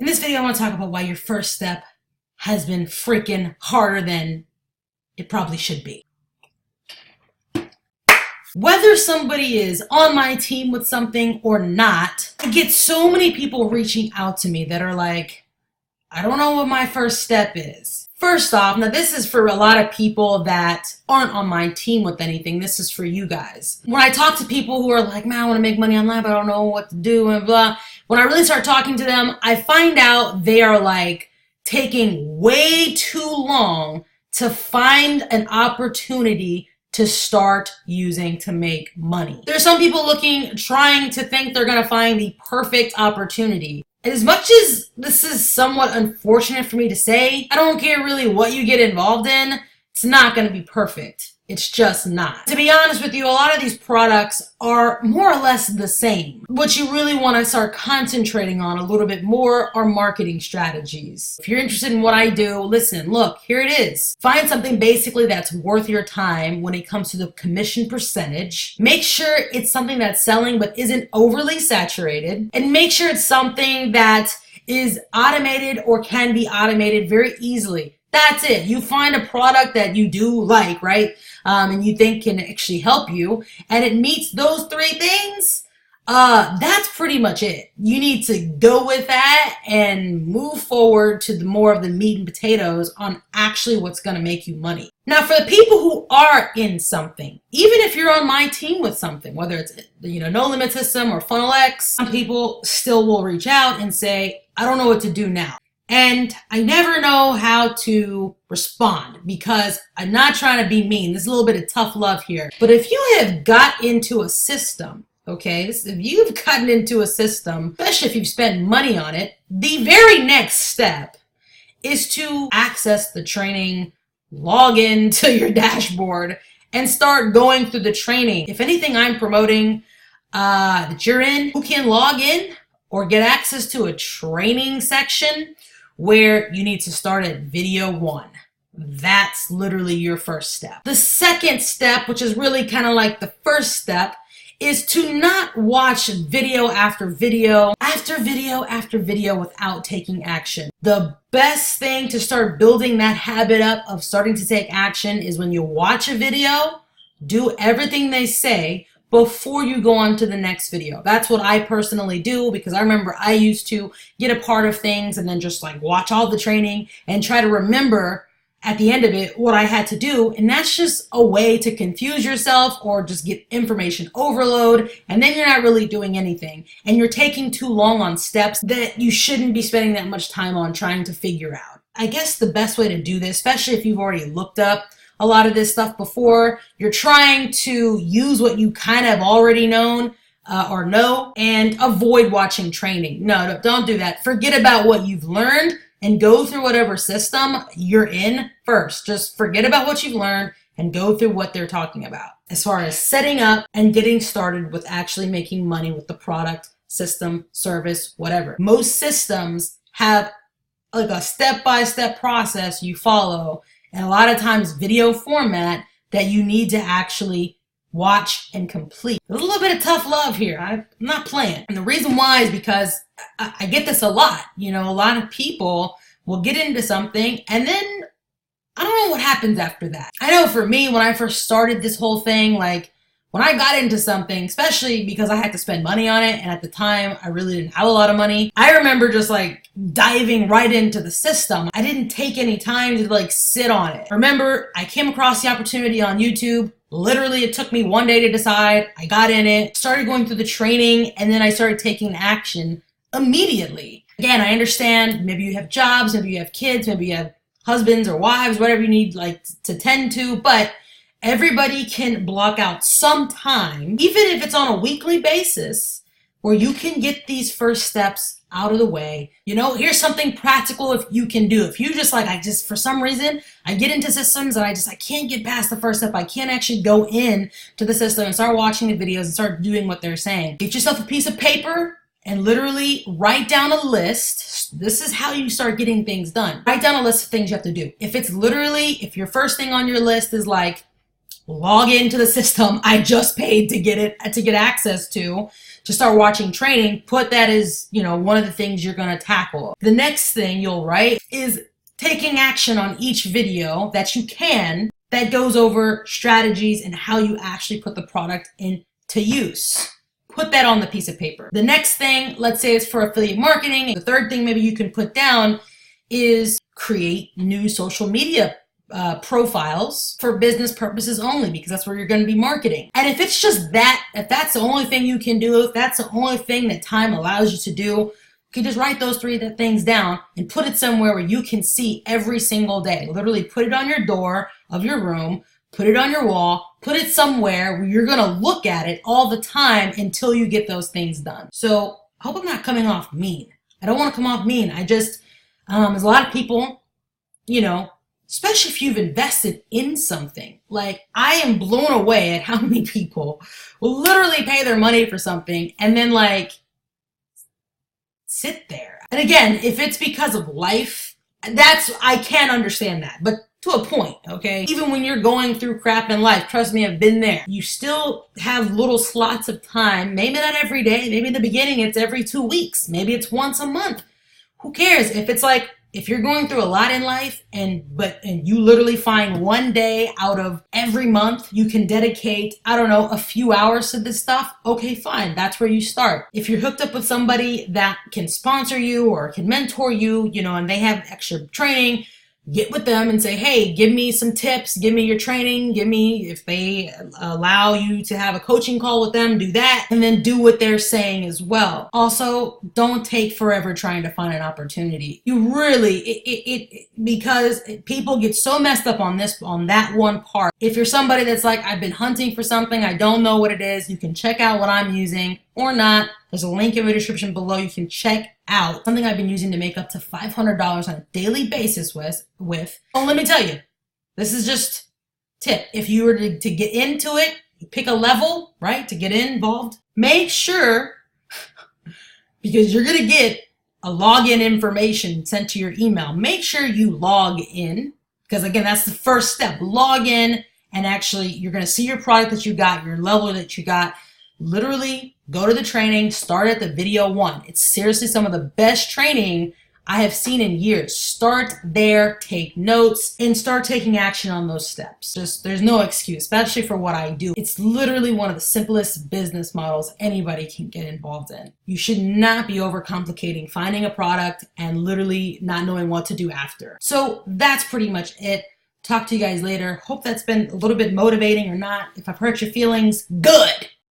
this video, I want to talk about why your first step has been freaking harder than it probably should be. Whether somebody is on my team with something or not, I get so many people reaching out to me that are like, I don't know what my first step is. First off, now this is for a lot of people that aren't on my team with anything. This is for you guys. When I talk to people who are like, man, I want to make money online, but I don't know what to do and blah. When I really start talking to them, I find out they are like taking way too long to find an opportunity to start using to make money. There's some people trying to think they're going to find the perfect opportunity. As much as this is somewhat unfortunate for me to say, I don't care really what you get involved in, it's not going to be perfect. It's just not. To be honest with you, a lot of these products are more or less the same. What you really want to start concentrating on a little bit more are marketing strategies. If you're interested in what I do, listen, look, here it is. Find something basically that's worth your time when it comes to the commission percentage. Make sure it's something that's selling but isn't overly saturated. And make sure it's something that is automated or can be automated very easily. That's it. You find a product that you do like, right? And you think can actually help you, and it meets those three things, that's pretty much it. You need to go with that and move forward to more of the meat and potatoes on actually what's going to make you money. Now, for the people who are in something, even if you're on my team with something, whether it's No Limit System or FunnelX, some people still will reach out and say, I don't know what to do now. And I never know how to respond because I'm not trying to be mean. There's a little bit of tough love here. But if you have got into a system, okay, if you've gotten into a system, especially if you've spent money on it, the very next step is to access the training, log in to your dashboard, and start going through the training. If anything I'm promoting that you're in, you can log in or get access to a training section where you need to start at video 1. That's literally your first step. The second step, which is really kind of like the first step, is to not watch video after video after video after video without taking action. The best thing to start building that habit up of starting to take action is when you watch a video, do everything they say before you go on to the next video. That's what I personally do, because I remember I used to get a part of things and then just like watch all the training and try to remember at the end of it what I had to do. And that's just a way to confuse yourself or just get information overload. And then you're not really doing anything. And you're taking too long on steps that you shouldn't be spending that much time on trying to figure out. I guess the best way to do this, especially if you've already looked up a lot of this stuff before, you're trying to use what you kind of already known or know, and avoid watching training. No, don't do that. Forget about what you've learned and go through whatever system you're in first. Just forget about what you've learned and go through what they're talking about as far as setting up and getting started with actually making money with the product, system, service, whatever. Most systems have like a step-by-step process you follow, and a lot of times video format that you need to actually watch and complete. There's a little bit of tough love here. I'm not playing. And the reason why is because I get this a lot. A lot of people will get into something and then I don't know what happens after that. I know for me, when I first started this whole thing, like when I got into something, especially because I had to spend money on it, and at the time I really didn't have a lot of money, I remember just like diving right into the system. I didn't take any time to like sit on it. Remember, I came across the opportunity on YouTube. Literally, it took me one day to decide. I got in it, started going through the training, and then I started taking action immediately. Again, I understand maybe you have jobs, maybe you have kids, maybe you have husbands or wives, whatever you need like to tend to, but everybody can block out some time, even if it's on a weekly basis, where you can get these first steps out of the way. Here's something practical if you can do. If you for some reason, I get into systems and I can't get past the first step. I can't actually go in to the system and start watching the videos and start doing what they're saying. Get yourself a piece of paper and literally write down a list. This is how you start getting things done. Write down a list of things you have to do. If your first thing on your list is like, log into the system I just paid to get access to, to start watching training, put that as, one of the things you're going to tackle. The next thing you'll write is taking action on each video that you can that goes over strategies and how you actually put the product into use. Put that on the piece of paper. The next thing, let's say it's for affiliate marketing. The third thing maybe you can put down is create new social media profiles for business purposes only, because that's where you're going to be marketing. And if it's just that, if that's the only thing you can do, if that's the only thing that time allows you to do, you can just write those three things down and put it somewhere where you can see every single day. Literally put it on your door of your room, put it on your wall, put it somewhere where you're going to look at it all the time until you get those things done. So I hope I'm not coming off mean. I don't want to come off mean. I just, there's a lot of people, especially if you've invested in something. Like, I am blown away at how many people will literally pay their money for something and then sit there. And again, if it's because of life, I can't understand that. But to a point, okay? Even when you're going through crap in life, trust me, I've been there. You still have little slots of time, maybe not every day, maybe in the beginning it's every 2 weeks, maybe it's once a month. Who cares? If you're going through a lot in life and you literally find one day out of every month you can dedicate, a few hours to this stuff, okay, fine. That's where you start. If you're hooked up with somebody that can sponsor you or can mentor you, and they have extra training, get with them and say, hey, give me some tips, give me your training, if they allow you to have a coaching call with them, do that, and then do what they're saying as well. Also, don't take forever trying to find an opportunity. You really, because people get so messed up on that one part. If you're somebody that's like, I've been hunting for something, I don't know what it is, you can check out what I'm using or not. There's a link in the description below. You can check out something I've been using to make up to $500 on a daily basis with. Oh, let me tell you, this is just tip. If you were to get into it, pick a level, right, to get involved. Make sure, because you're going to get a login information sent to your email. Make sure you log in, because again, that's the first step. Log in, and actually you're going to see your product that you got, your level that you got. Literally go to the training, start at the video 1. It's seriously some of the best training I have seen in years. Start there, take notes, and start taking action on those steps. There's no excuse, especially for what I do. It's literally one of the simplest business models anybody can get involved in. You should not be overcomplicating finding a product and literally not knowing what to do after. So that's pretty much it. Talk to you guys later. Hope that's been a little bit motivating or not. If I've hurt your feelings, good.